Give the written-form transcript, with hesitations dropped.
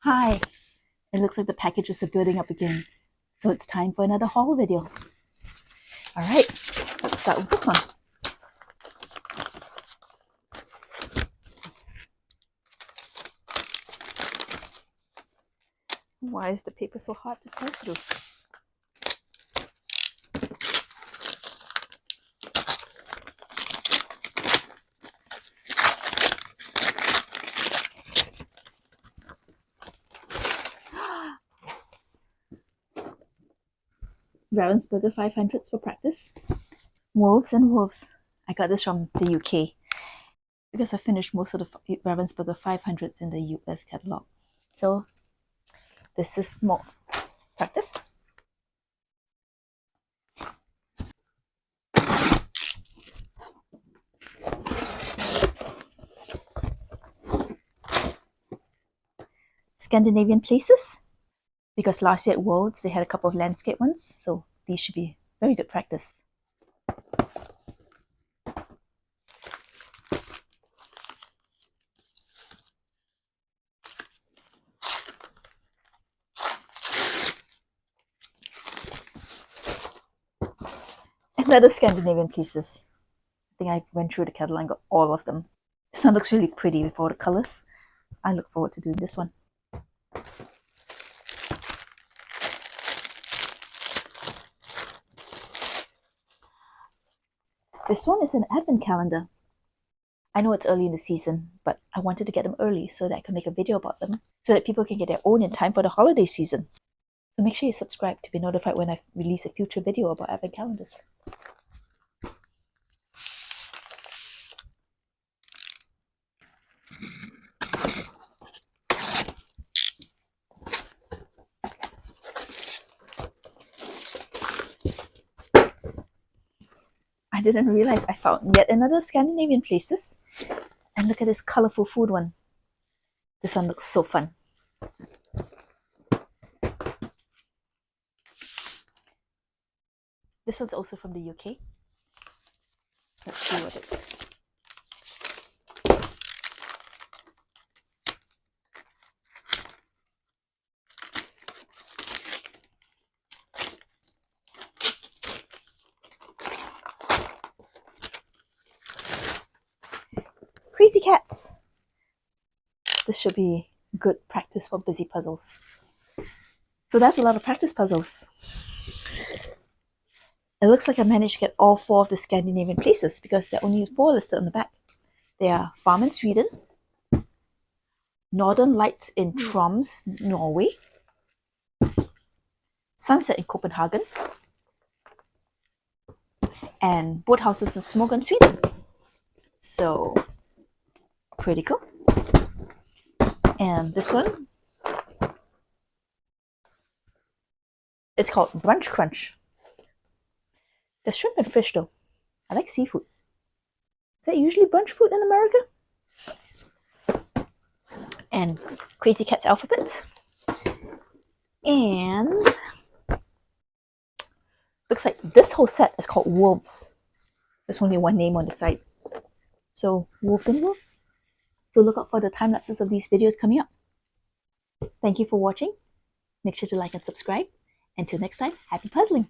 Hi, it looks like the packages are building up again, so it's time for another haul video. All right, let's start with this one. Why is the paper so hard to tear through? Yes. Ravensburger 500s for practice. Wolves and Wolves. I got this from the UK because I finished most of the Ravensburger 500s in the US catalog. So this is more practice. Scandinavian places, because last year at Worlds they had a couple of landscape ones, so these should be very good practice. Another Scandinavian pieces. I think I went through the catalog and got all of them. This one looks really pretty with all the colors. I look forward to doing this one. This one is an advent calendar. I know it's early in the season, but I wanted to get them early so that I can make a video about them, so that people can get their own in time for the holiday season. So make sure you subscribe to be notified when I release a future video about advent calendars. I didn't realize I found yet another Scandinavian places. And look at this colorful food one. This one looks so fun. This one's also from the UK. Let's see what it is. Crazy cats. This should be good practice for busy puzzles. So that's a lot of practice puzzles. It looks like I managed to get all 4 of the Scandinavian places because there are only 4 listed on the back. They are Farm in Sweden, Northern Lights in Troms, Norway, Sunset in Copenhagen, and Boathouses in Småland, Sweden. So, pretty cool. And this one, it's called Brunch Crunch. There's shrimp and fish though. I like seafood. Is that usually brunch food in America? And Crazy Cat's alphabet. And looks like this whole set is called Wolves. There's only one name on the side. So Wolf and Wolves. So look out for the time lapses of these videos coming up. Thank you for watching. Make sure to like and subscribe. Until next time, happy puzzling!